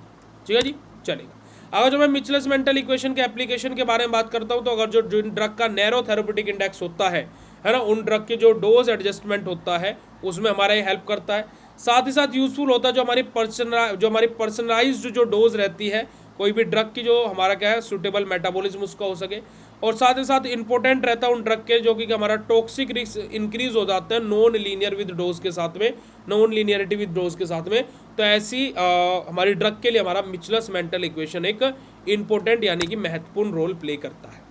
ठीक है जी, चलेगा। अगर जो मैं मिचेलस मेंटल इक्वेशन के एप्लीकेशन के बारे में बात करता हूँ तो अगर जो ड्रग का नैरो थेरेप्यूटिक इंडेक्स होता है ना, उन ड्रग के जो डोज एडजस्टमेंट होता है उसमें हमारा ये हेल्प करता है। साथ ही साथ यूजफुल होता है जो हमारी पर्सनलाइज्ड जो डोज रहती है कोई भी ड्रग की जो हमारा क्या है सूटेबल मेटाबॉलिज्म उसका हो सके। और साथ ही साथ इंपॉर्टेंट रहता है उन ड्रग के जो कि हमारा टॉक्सिक रिस्क इंक्रीज हो जाता है नॉन लीनियर विद डोज के साथ में, नॉन लीनियरिटी विद डोज के साथ में। तो ऐसी हमारी ड्रग के लिए हमारा मिचेलस मेंटल इक्वेशन एक इंपॉर्टेंट यानी कि महत्वपूर्ण रोल प्ले करता है।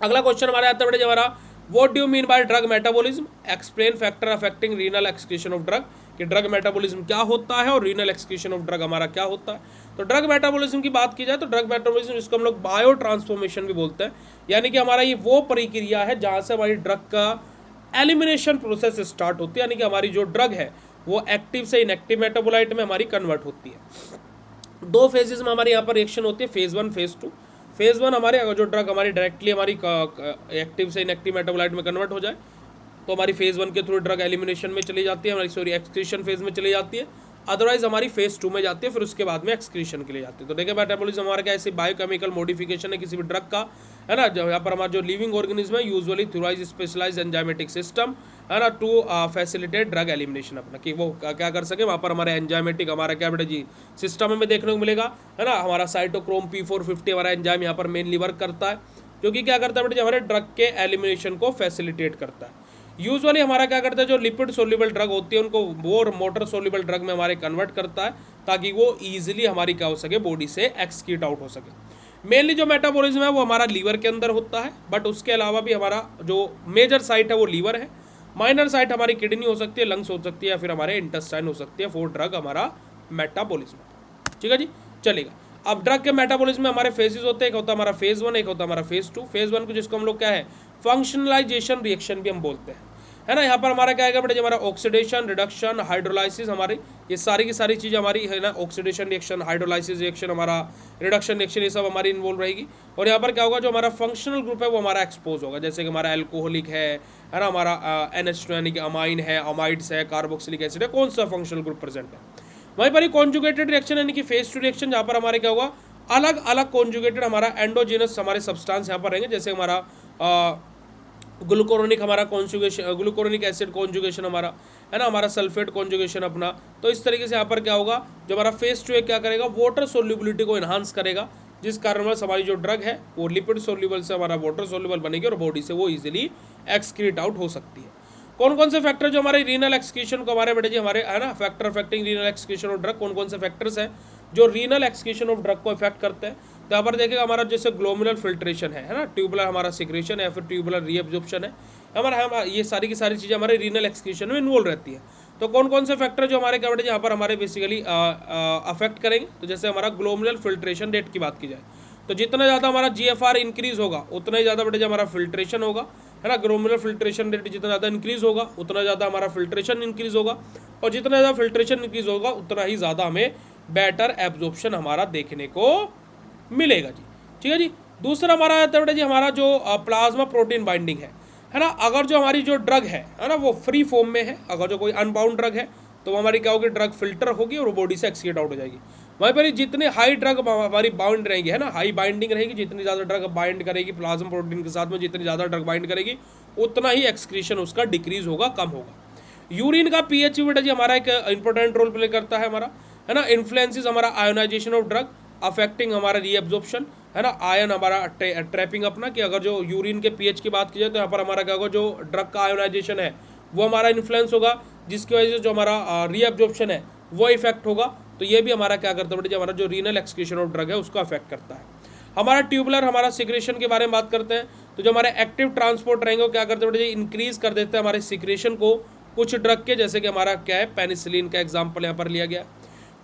अगला क्वेश्चन हमारा आता है बेटा हमारा what do you mean by drug metabolism, explain factor affecting renal excretion of drug, कि ड्रग मेटाबॉलिज्म क्या होता है और रीनल एक्सक्रीशन ऑफ ड्रग हमारा क्या होता है। तो ड्रग मेटाबॉलिज्म की बात की जाए तो ड्रग मेटाबॉलिज्म जिसको हम लोग बायो ट्रांसफॉर्मेशन भी बोलते हैं, यानी कि हमारा ये वो प्रक्रिया है जहाँ से हमारी ड्रग का एलिमिनेशन प्रोसेस स्टार्ट होती है, यानी कि हमारी जो ड्रग है वो एक्टिव से इनएक्टिव मेटाबोलाइट में हमारी कन्वर्ट होती है। 2 फेजेस में हमारी यहाँ पर रिएक्शन होती है, फेज 1 फेज 2। फेज 1 हमारे अगर जो ड्रग हमारी डायरेक्टली हमारी एक्टिव से इनएक्टिव मेटाबोलाइट में कन्वर्ट हो जाए तो हमारी फेज 1 के थ्रू ड्रग एलिमिनेशन में चली जाती है, हमारी एक्सक्रीशन फेज में चली जाती है। अदरवाइज हमारी फेज 2 में जाती है, फिर उसके बाद में एक्सक्रीशन के लिए जाती है। तो देखिए मेटाबॉलिज्म हमारा क्या ऐसी बायोकेमिकल मॉडिफिकेशन है किसी भी ड्रग का, है ना, जो यहाँ पर हमारा जो लिविंग ऑर्गेनिज्म है usually through specialized enzymatic system, है ना, टू फैसिलिटेट ड्रग एलिमिनेशन अपना, कि वो क्या कर सके, वहाँ पर हमारे एंजाइमेटिक हमारा क्या बेटा जी सिस्टम हमें देखने को मिलेगा, है ना। हमारा साइटोक्रोम P450 हमारा एंजाइम यहाँ पर मेनली वर्क करता है, जो कि क्या करता है बेटा जी हमारे ड्रग के एलिमिनेशन को फैसिलिटेट करता है। यूजुअली हमारा क्या करता है, जो लिपिड सोल्यूबल ड्रग होती है उनको वो मोटर सोल्यूबल ड्रग में हमारे कन्वर्ट करता है, ताकि वो ईजिली हमारी क्या हो सके, बॉडी से एक्सक्रीट आउट हो सके। मेनली जो मेटाबॉलिज्म है वो हमारा लीवर के अंदर होता है, बट उसके अलावा भी हमारा जो मेजर साइट है वो लीवर है, माइनर साइट हमारी किडनी हो सकती है, लंग्स हो सकती है, या फिर हमारे इंटेस्टाइन हो सकती है फॉर ड्रग हमारा मेटाबॉलिज्म। ठीक है जी, चलेगा। अब ड्रग के मेटाबॉलिज्म में हमारे फेजेस होते हैं, एक होता है हमारा फेज 1, एक होता है हमारा फेज 2। फेज 1 को जिसको हम लोग क्या है फंक्शनलाइजेशन रिएक्शन भी हम बोलते हैं, है ना। यहाँ पर हमारा क्या आएगा बेटा जी हमारा ऑक्सीडेशन, रिडक्शन, हाइड्रोलाइसिस, हमारी ये सारी की सारी चीज़ हमारी है ना, ऑक्सीडेशन रिएक्शन, हाइड्रोलाइसिस रिएक्शन, हमारा रिडक्शन रिएक्शन, ये सब हमारी इन्वॉल्व रहेगी। और यहाँ पर क्या होगा, जो हमारा फंक्शनल ग्रुप है वो हमारा एक्सपोज होगा, जैसे कि हमारा एल्कोहलिक है ना, हमारा NH2 यानी कि अमाइन है, अमाइड्स है, कार्बोक्सिलिक एसिड है, कौन सा फंक्शनल ग्रुप प्रेजेंट है। वहीं पर ही कॉन्जुगेटेड रिएक्शन यानी कि फेज 2 रिएक्शन, जहाँ पर हमारे क्या होगा अलग अलग कॉन्जुगेटेड हमारा एंडोजिनस हमारे सब्सटेंस यहाँ पर रहेंगे, जैसे हमारा ग्लूकोरोनिक हमारा कॉन्जुगेशन, ग्लूकोरोनिक एसिड कॉन्जुगेशन हमारा, है ना, हमारा सल्फेट कॉन्जुगेशन अपना। तो इस तरीके से यहाँ पर क्या होगा, जो हमारा फेज 2 क्या करेगा, वाटर सोल्यूबिलिटी को एनहांस करेगा, जिस कारण हमारी जो ड्रग है वो लिपिड सोल्यूबल से हमारा वाटर सोल्यूबल बनेगी और बॉडी से वो इजीली एक्सक्रीट आउट हो सकती है। कौन कौन से फैक्टर जो हमारे रीनल एक्सक्रीशन को हमारे बेटे जी हमारे, है ना, factor affecting renal excretion of drug, कौन कौन से फैक्टर्स हैं जो रीनल एक्सक्रीशन ऑफ ड्रग को इफेक्ट करते हैं। तो यहाँ पर देखिएगा हमारा जैसे ग्लोमेरुलर फिल्ट्रेशन है ना, ट्यूबुलर हमारा सिक्रेशन है, या फिर ट्यूबुलर रीअब्जॉर्प्शन है, हमारा ये सारी की सारी चीज़ें हमारे रीनल एक्सक्रीशन में इन्वॉल्व रहती है। तो कौन कौन से फैक्टर जो हमारे क्या बेटे यहाँ पर हमारे बेसिकली अफेक्ट करेंगे, तो जैसे हमारा ग्लोमेरुलर फिल्ट्रेशन रेट की बात की जाए तो जितना ज़्यादा हमारा GFR इंक्रीज होगा उतना ही ज़्यादा बेटे हमारा फिल्ट्रेशन होगा, है ना। ग्लोमेरुलर फिल्ट्रेशन रेट जितना ज़्यादा इंक्रीज होगा उतना ज़्यादा हमारा फिल्ट्रेशन इंक्रीज होगा, और जितना ज़्यादा फिल्ट्रेशन इंक्रीज होगा उतना ही ज़्यादा हमें बेटर एब्जॉर्प्शन हमारा देखने को मिलेगा जी। ठीक है जी। दूसरा हमारा आता है बेटा जी हमारा जो प्लाज्मा प्रोटीन बाइंडिंग है ना। अगर जो हमारी जो ड्रग है ना वो फ्री फॉर्म में है, अगर जो कोई अनबाउंड ड्रग है तो वो हमारी क्या होगी, ड्रग फिल्टर होगी और वो बॉडी से एक्सक्रीट आउट हो जाएगी। वहीं पर जितने हाई ड्रग हमारी बाउंड रहेगी, है ना, हाई बाइंडिंग रहेगी, जितनी ज़्यादा ड्रग बाइंड करेगी प्लाज्मा प्रोटीन के साथ में, जितनी ज़्यादा ड्रग बाइंड करेगी उतना ही एक्सक्रीशन उसका डिक्रीज होगा, कम होगा। यूरिन का pH बेटा जी हमारा एक इंपॉर्टेंट रोल प्ले करता है हमारा, है ना। इन्फ्लुएंसेस हमारा आयोनाइजेशन ऑफ ड्रग अफेक्टिंग हमारा रीअब्जॉर्प्शन, है ना, आयन हमारा ट्रैपिंग अपना, कि अगर जो यूरिन के pH की बात की जाए तो यहाँ पर हमारा क्या होगा, जो ड्रग का आयोनाइजेशन है वो हमारा इन्फ्लुएंस होगा, जिसकी वजह से जो हमारा रीअब्जॉर्प्शन है वो इफेक्ट होगा। तो ये भी हमारा क्या करता है बेटा जी हमारा जो रीनल एक्सक्रीशन ऑफ ड्रग है उसको अफेक्ट करता है। हमारा ट्यूबुलर हमारा सिक्रेशन के बारे में बात करते हैं, तो जो हमारे एक्टिव ट्रांसपोर्ट रहेंगे वो क्या करते हैं बेटा जी, इंक्रीज कर देते हैं हमारे सिक्रेशन को कुछ ड्रग के, जैसे कि हमारा क्या है पेनिसिलिन का एग्जाम्पल यहाँ पर लिया गया।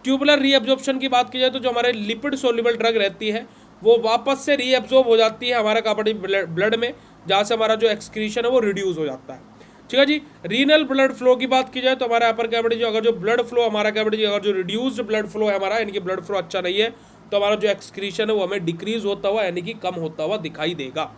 ट्यूबुलर रीअब्जॉर्प्शन की बात की जाए तो जो हमारे लिपिड सोल्यूबल ड्रग रहती है वो वापस से रीअब्जॉर्ब हो जाती है हमारा कापड़ी ब्लड में, जहाँ से हमारा जो एक्सक्रीशन है वो रिड्यूस हो जाता है। ठीक है जी। रीनल ब्लड फ्लो की बात की जाए तो हमारे यहाँ पर क्या बेटे जी, अगर जो ब्लड फ्लो हमारा क्या बेटे जी, अगर जो रिड्यूस्ड ब्लड फ्लो है हमारा, यानी कि ब्लड फ्लो अच्छा नहीं है, तो हमारा जो एक्सक्रीशन है वो हमें डिक्रीज होता हुआ यानी कि कम होता हुआ दिखाई देगा।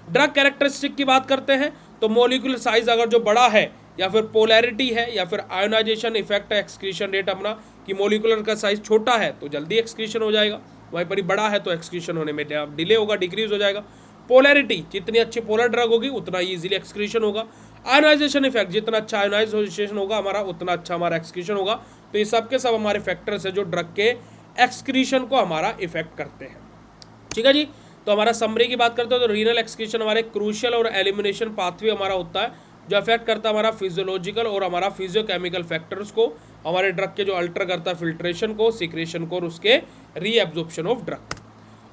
ड्रग कैरेक्टरिस्टिक की बात करते हैं तो मॉलिक्यूलर साइज अगर जो बड़ा है, या फिर पोलैरिटी है, या फिर आयोनाइजेशन इफेक्ट है, एक्सक्रीशन रेट अपना, कि मॉलिक्यूलर का साइज छोटा है तो जल्दी एक्सक्रीशन हो जाएगा, वहीं पर ही बड़ा है तो एक्सक्रीशन होने में डिले होगा, डिक्रीज हो जाएगा। पोलैरिटी, जितनी अच्छी पोलर ड्रग होगी उतना ही इजीली एक्सक्रीशन होगा। आयोनाइजेशन इफेक्ट, जितना अच्छा आयोनाइजेशन होगा हमारा उतना अच्छा हमारा एक्सक्रीशन होगा। तो ये सब के सब हमारे फैक्टर्स है जो ड्रग के एक्सक्रीशन को हमारा इफेक्ट करते हैं। ठीक है जी। तो हमारा समरी की बात करते हैं तो रीनल एक्सक्रीशन हमारे क्रूशियल और एलिमिनेशन पाथवे हमारा होता है, जो अफेक्ट करता है हमारा फिजियोलॉजिकल और हमारा फिजियोकेमिकल फैक्टर्स को, हमारे ड्रग के जो अल्टर करता है फिल्ट्रेशन को, सिक्रेशन को और उसके रीएब्जॉर्प्शन ऑफ ड्रग।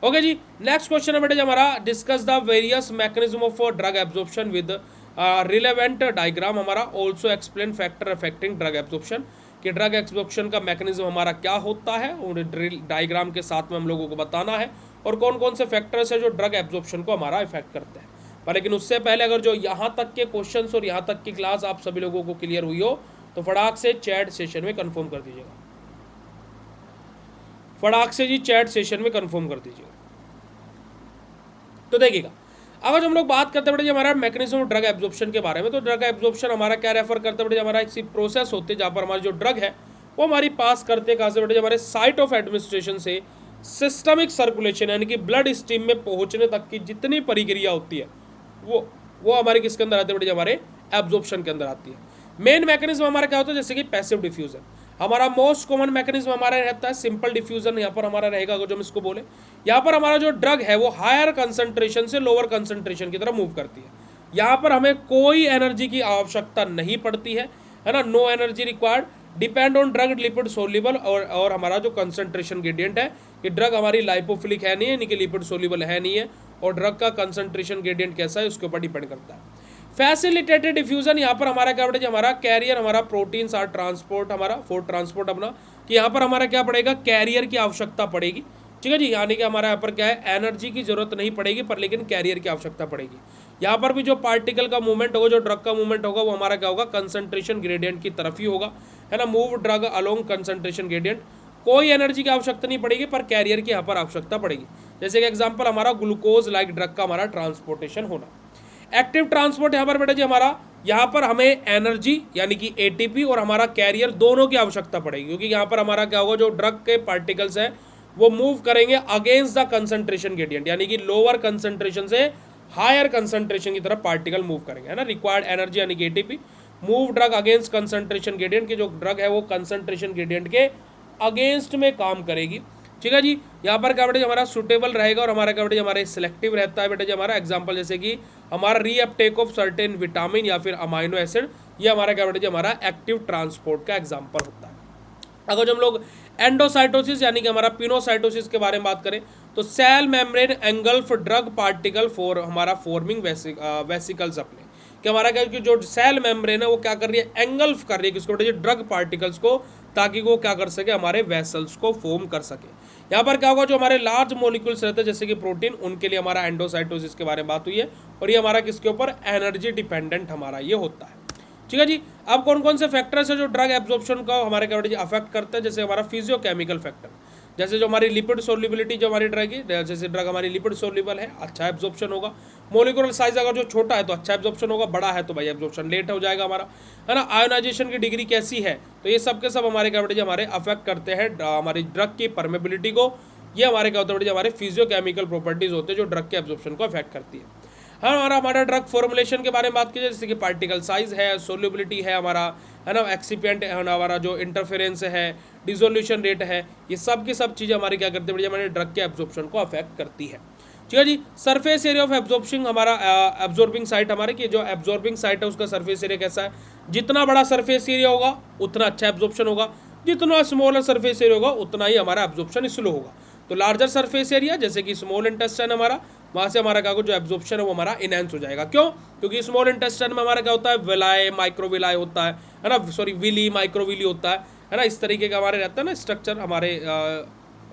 ओके जी। नेक्स्ट क्वेश्चन है बेटे हमारा discuss the various mechanism of drug absorption with relevant diagram, हमारा also explain factor affecting drug absorption, कि ड्रग एब्जॉर्प्शन का मैकेनिज्म हमारा क्या होता है और डायग्राम के साथ में हम लोगों को बताना है, और कौन कौन से फैक्टर्स है जो ड्रग एब्जॉर्प्शन को हमारा इफेक्ट करते हैं। पर लेकिन उससे पहले अगर जो यहाँ तक के क्वेश्चंस और यहाँ तक की क्लास आप सभी लोगों को क्लियर हुई हो तो फटाक से चैट सेशन में कंफर्म कर दीजिएगा, फटाक से जी चैट सेशन में कंफर्म कर दीजिएगा। तो देखिएगा, अगर हम लोग बात करते हैं बेटे हमारा मैकेनिज्म ऑफ ड्रग एब्जॉर्प्शन के बारे में, तो ड्रग एब्जॉर्प्शन हमारा क्या रेफर करते हैं बेटे, हमारा एक प्रोसेस होती है जहाँ पर हमारी जो ड्रग है वो हमारी पास करते हैं कहाँ से बेटा जी, हमारे साइट ऑफ एडमिनिस्ट्रेशन से सिस्टमिक सर्कुलेशन यानी कि ब्लड स्ट्रीम में पहुंचने तक की जितनी प्रक्रिया होती है वो हमारे किसके अंदर आती है बेटा जी, हमारे एब्जॉर्प्शन के अंदर आती है। मेन मैकेनिज्म हमारा क्या होता है, जैसे कि पैसिव डिफ्यूजन। हमारा मोस्ट कॉमन मैकेनिज्म हमारा रहता है सिंपल डिफ्यूजन, यहाँ पर हमारा रहेगा अगर जो हम इसको बोले, यहाँ पर हमारा जो ड्रग है वो हायर कंसंट्रेशन से लोअर कंसंट्रेशन की तरफ मूव करती है। यहाँ पर हमें कोई एनर्जी की आवश्यकता नहीं पड़ती है ना, no energy required, depend on drug lipid soluble और हमारा जो कंसंट्रेशन ग्रेडियंट है कि ड्रग हमारी लाइपोफिलिक है नहीं है, यानी कि लिपिड सोल्यूबल है नहीं है, और ड्रग का कंसंट्रेशन ग्रेडियंट कैसा है उसके ऊपर डिपेंड करता है। फैसिलिटेटेड डिफ्यूजन, यहाँ पर हमारा क्या पड़ेगा, हमारा कैरियर, हमारा प्रोटीन्स आर ट्रांसपोर्ट, हमारा फॉर ट्रांसपोर्ट अपना, कि यहाँ पर हमारा क्या पड़ेगा, कैरियर की आवश्यकता पड़ेगी। ठीक है जी, यानी कि हमारा यहाँ पर क्या है, एनर्जी की जरूरत नहीं पड़ेगी पर लेकिन कैरियर की आवश्यकता पड़ेगी। यहाँ पर भी जो पार्टिकल का मूवमेंट होगा, जो ड्रग का मूवमेंट होगा, वो हमारा क्या होगा, कंसंट्रेशन ग्रेडियंट की तरफ ही होगा, है ना, move drug along concentration gradient. कोई एनर्जी की आवश्यकता नहीं पड़ेगी पर कैरियर की यहाँ पर आवश्यकता पड़ेगी। जैसे कि एग्जाम्पल हमारा ग्लूकोज लाइक ड्रग का हमारा ट्रांसपोर्टेशन होना। एक्टिव ट्रांसपोर्ट यहाँ पर बेटा जी हमारा, यहाँ पर हमें एनर्जी यानी कि एटीपी और हमारा कैरियर दोनों की आवश्यकता पड़ेगी, क्योंकि यहाँ पर हमारा क्या होगा, जो ड्रग के पार्टिकल्स हैं वो मूव करेंगे अगेंस्ट द कंसंट्रेशन ग्रेडियंट, यानी कि लोअर कंसंट्रेशन से हायर कंसंट्रेशन की तरफ पार्टिकल मूव करेंगे, है ना। रिक्वायर्ड एनर्जी यानी कि ATP, move drug against concentration gradient, की जो ड्रग है वो कंसंट्रेशन ग्रेडियंट के अगेंस्ट में काम करेगी। ठीक है जी, यहाँ पर क्या बेटा जी हमारा सुटेबल रहेगा और हमारा क्या बेटा जी हमारे सिलेक्टिव रहता है बेटा जी हमारा। एग्जांपल जैसे कि हमारा रीअपटेक ऑफ सर्टेन विटामिन या फिर अमाइनो एसिड, ये हमारा क्या बेटा जी हमारा एक्टिव ट्रांसपोर्ट का एग्जांपल होता है। अगर जो हम लोग एंडोसाइटोसिस यानी कि हमारा पिनोसाइटोसिस के बारे में बात करें, तो cell membrane engulf drug particle for हमारा फॉर्मिंग वेसिकल्स अपने, कि हमारा क्या कि जो सेल मेम्ब्रेन है वो क्या कर रही है, एंगल्फ कर रही है किसको बेटा जी, ड्रग पार्टिकल्स को, ताकि वो क्या कर सके, हमारे वेसल्स को फॉर्म कर सके। यहाँ पर क्या होगा, जो हमारे लार्ज मॉलिक्यूल्स रहते हैं जैसे कि प्रोटीन, उनके लिए हमारा एंडोसाइटोसिस के बारे में बात हुई है, और ये हमारा किसके ऊपर, एनर्जी डिपेंडेंट हमारा ये होता है। ठीक है जी, अब कौन कौन से फैक्टर्स है जो ड्रग एब्जॉर्प्शन का हमारे क्या बेटा जी अफेक्ट करते हैं, जैसे हमारा फिजियोकेमिकल फैक्टर, जैसे जो हमारी लिपिड सोल्युबिलिटी जो हमारी ड्रग है, जैसे ड्रग हमारी लिपिड सोल्यूबल है, अच्छा एब्जॉर्प्शन होगा। मोलिकुलर साइज अगर जो छोटा है तो अच्छा एब्जॉर्प्शन होगा, बड़ा है तो भाई एब्जॉर्प्शन लेट हो जाएगा हमारा, है ना। आयोनाइजेशन की डिग्री कैसी है, तो ये सब के सब हमारे क्या बेटा जी हमारे अफेक्ट करते हैं हमारी ड्रग की परमेबिलिटी को। ये हमारे क्या होता है बेटा जी हमारे फिजियोकेमिकल प्रॉपर्टीज होते हैं जो ड्रग के एब्जॉर्प्शन को अफेक्ट करती है। हमारा ड्रग फॉर्मुलेशन के बारे में बात की जाए, जैसे कि पार्टिकल साइज है, सोल्युबिलिटी है हमारा, है ना, एक्सिपिएंट है हमारा, जो इंटरफेरेंस है, डिसोल्यूशन रेट है, ये सब की सब चीज़ें हमारी क्या करती है हमारे ड्रग के एब्जॉर्प्शन को अफेक्ट करती है। ठीक है जी, सरफेस एरिया ऑफ एब्जॉर्प्शन हमारा एब्जॉर्बिंग साइट हमारे की जो एब्जॉर्बिंग साइट है उसका सरफेस एरिया कैसा है, जितना बड़ा सरफेस एरिया होगा उतना अच्छा एब्जॉर्प्शन होगा, जितना स्मॉलर सरफेस एरिया होगा उतना ही हमारा एब्जॉर्प्शन स्लो होगा। तो लार्जर सरफेस एरिया जैसे कि स्मॉल इंटेस्टाइन हमारा, वहाँ से हमारा क्या जो एब्जॉर्प्शन है वो हमारा इनहेंस हो जाएगा। क्यों? क्योंकि स्मॉल इंटेस्टाइन में हमारा क्या होता है, विलाय माइक्रोविलाय होता है ना, सॉरी विली माइक्रोविली होता है ना, इस तरीके का हमारे रहता है ना स्ट्रक्चर हमारे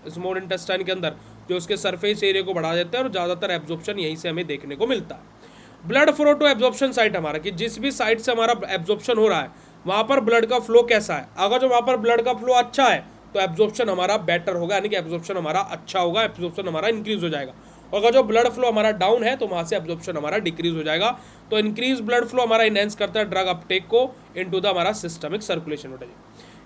स्मॉल इंटेस्टाइन के अंदर, जो उसके सरफेस एरिया को बढ़ा देता है और ज़्यादातर एब्जॉर्प्शन यहीं से हमें देखने को मिलता है। Blood flow to absorption site हमारा, कि जिस भी साइट से हमारा एब्जॉर्प्शन हो रहा है वहाँ पर ब्लड का फ्लो कैसा है, अगर जो वहाँ पर ब्लड का फ्लो अच्छा है तो एब्जॉर्प्शन हमारा बेटर होगा, यानी कि एब्जॉर्प्शन हमारा अच्छा होगा, एब्जॉर्प्शन हमारा इंक्रीज हो जाएगा। और अगर जो ब्लड फ्लो हमारा डाउन है तो वहाँ से एब्जॉर्प्शन हमारा डिक्रीज हो जाएगा। तो इंक्रीज ब्लड फ्लो हमारा इनहेंस करता है ड्रग अपटेक को इनटू द हमारा सिस्टमिक सर्कुलेशन।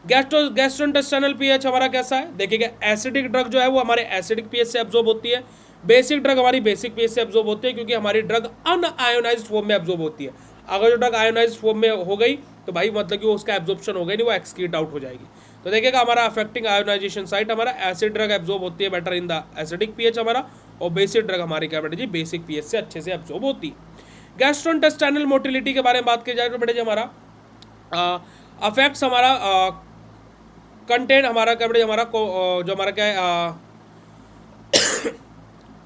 गैस्ट्रोइंटेस्टाइनल पीएच हमारा कैसा है, देखिएगा एसिडिक ड्रग जो है वो हमारे एसिडिक पीएच से एब्जॉर्ब होती है, बेसिक ड्रग हमारी बेसिक पीएच से एब्जॉर्ब होती है, क्योंकि हमारी ड्रग अनआयोनाइज्ड फॉर्म में एब्जॉर्ब होती है। अगर जो ड्रग आयोनाइज्ड फॉर्म में हो गई तो भाई मतलब कि वो उसका एब्जॉर्प्शन हो गई नहीं, वो एक्सक्रीट आउट हो जाएगी। तो देखिएगा हमारा अफेक्टिंग आयोनाइजेशन साइट हमारा एसिड ड्रग एब्जॉर्ब होती है better in the acidic pH हमारा, और बेसिक ड्रग हमारी क्या बेटा जी बेसिक पीएच से अच्छे से एब्जॉर्ब होती है। गैस्ट्रोइंटेस्टाइनल मोटिलिटी के बारे में बात की जाए तो बेटा जी हमारा अफेक्ट्स हमारा कंटेंट हमारा क्या बेटा जी हमारा जो हमारा क्या है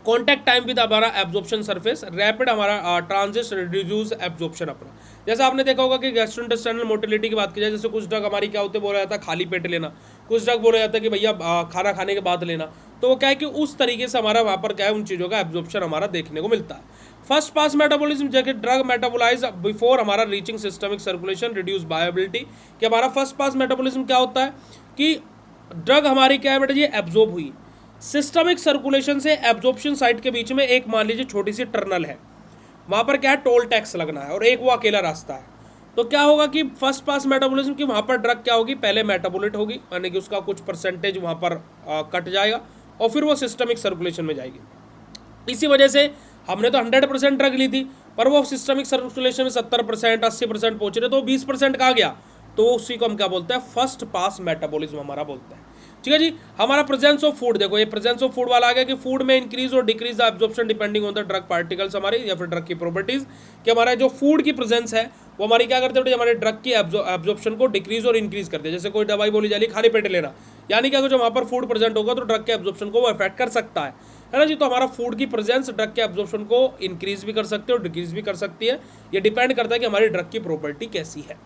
कॉन्टैक्ट टाइम विद हमारा एब्जॉर्प्शन सरफेस, रैपिड हमारा ट्रांजिट रिड्यूस एब्जॉर्प्शन अपना। जैसे आपने देखा होगा कि गैस्ट्रोइंटेस्टाइनल मोटिलिटी की बात की जाए, जैसे कुछ ड्रग हमारी क्या होते हैं बोला जाता है खाली पेट लेना, कुछ ड्रग बोला जाता है कि भैया खाना खाने के बाद लेना, तो वो क्या है कि उस तरीके से हमारा वहाँ पर क्या है उन चीज़ों का एब्जॉर्प्शन हमारा देखने को मिलता है। फर्स्ट पास मेटाबॉलिज्म, जैसे ड्रग मेटाबोलाइज बिफोर हमारा रीचिंग सिस्टमिक सर्कुलेशन रिड्यूस बायोबिलिटी, कि हमारा फर्स्ट पास मेटाबॉलिज्म क्या होता है कि ड्रग हमारी क्या है बेटा जी एब्जॉर्ब हुई, सिस्टमिक सर्कुलेशन से एब्जॉर्प्शन साइट के बीच में एक मान लीजिए छोटी सी टर्नल है, वहाँ पर क्या है टोल टैक्स लगना है और एक वो अकेला रास्ता है, तो क्या होगा कि फर्स्ट पास मेटाबॉलिज्म की वहाँ पर ड्रग क्या होगी, पहले मेटाबोलिट होगी, यानी कि उसका कुछ परसेंटेज वहाँ पर कट जाएगा और फिर वो सिस्टमिक सर्कुलेशन में जाएगी। इसी वजह से हमने तो 100% ड्रग ली थी, पर वो सिस्टमिक सर्कुलेशन में 70% 80% पहुँच रहे, तो 20% कहाँ गया, तो उसी को हम क्या बोलते हैं, फर्स्ट पास मेटाबॉलिज्म हमारा बोलते हैं। ठीक है जी। हमारा प्रेजेंस ऑफ फूड, देखो ये प्रेजेंस ऑफ फूड वाला आ गया कि फूड में इंक्रीज और decrease the absorption depending on the drug particles हमारे, या फिर ड्रग की प्रॉपर्टीज, कि हमारा जो फूड की प्रेजेंस है वो हमारी क्या करते हैं, हमारे ड्रग की एब्जॉर्प्शन को डिक्रीज और इंक्रीज करते हैं। जैसे कोई दवाई बोली जा रही है खाली पेट लेना, यानी कि अगर जो वहाँ पर फूड प्रेजेंट होगा तो ड्रग के एब्जॉर्प्शन को वो अफेक्ट कर सकता है ना जी। तो हमारा फूड की प्रेजेंस ड्रग के एब्जॉर्प्शन को इंक्रीज भी कर सकती है और डिक्रीज भी कर सकती है, ये डिपेंड करता है कि हमारी ड्रग की प्रॉपर्टी कैसी है।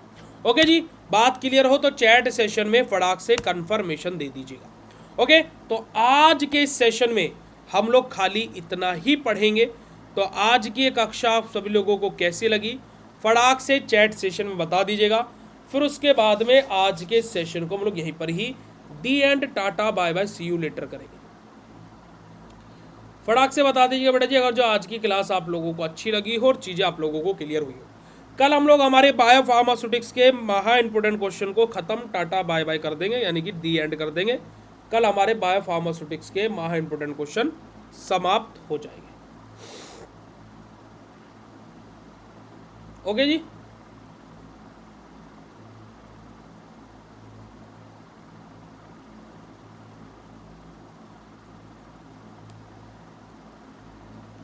ओके जी, बात क्लियर हो तो चैट सेशन में फटाक से कंफर्मेशन दे दीजिएगा। ओके, तो आज के सेशन में हम लोग खाली इतना ही पढ़ेंगे। तो आज की कक्षा आप सभी लोगों को कैसी लगी, फटाक से चैट सेशन में बता दीजिएगा। फिर उसके बाद में आज के सेशन को हम लोग यहीं पर ही the end tata bye bye see you later करेंगे। फटाक से बता दीजिएगा बेटा जी, अगर जो आज की क्लास आप लोगों को अच्छी लगी हो और चीज़ें आप लोगों को क्लियर हुई हो। कल हम लोग हमारे बायो फार्मास्यूटिक्स के महा इंपोर्टेंट क्वेश्चन को खत्म टाटा बाय बाय कर देंगे, यानी कि दी एंड कर देंगे। कल हमारे बायो फार्मास्यूटिक्स के महा इंपोर्टेंट क्वेश्चन समाप्त हो जाएंगे। ओके जी,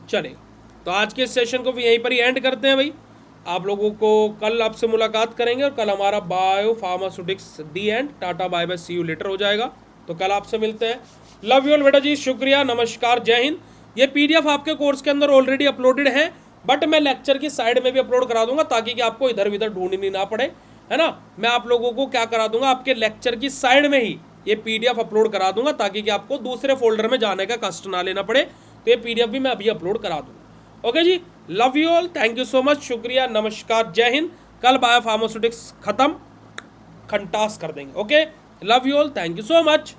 चले तो आज के सेशन को भी यहीं पर ही एंड करते हैं भाई। आप लोगों को कल आपसे मुलाकात करेंगे और कल हमारा biopharmaceutics the end tata bye bye see you later हो जाएगा। तो कल आपसे मिलते हैं। लव यू ऑल बेटा जी, शुक्रिया, नमस्कार, जय हिंद। ये पीडीएफ आपके कोर्स के अंदर ऑलरेडी अपलोडेड है, बट मैं लेक्चर की साइड में भी अपलोड करा दूंगा ताकि कि आपको इधर उधर ढूंढनी ना पड़े, है ना। मैं आप लोगों को क्या करा दूंगा, आपके लेक्चर की साइड में ही ये पीडीएफ अपलोड करा दूंगा ताकि कि आपको दूसरे फोल्डर में जाने का कष्ट ना लेना पड़े। तो ये पीडीएफ भी मैं अभी अपलोड करा दूंगा। ओके जी, love you all, thank you so much, शुक्रिया, नमस्कार, जय हिंद। कल बायो फार्मास्यूटिक्स खत्म, खंटास कर देंगे। Okay, love you all, thank you so much.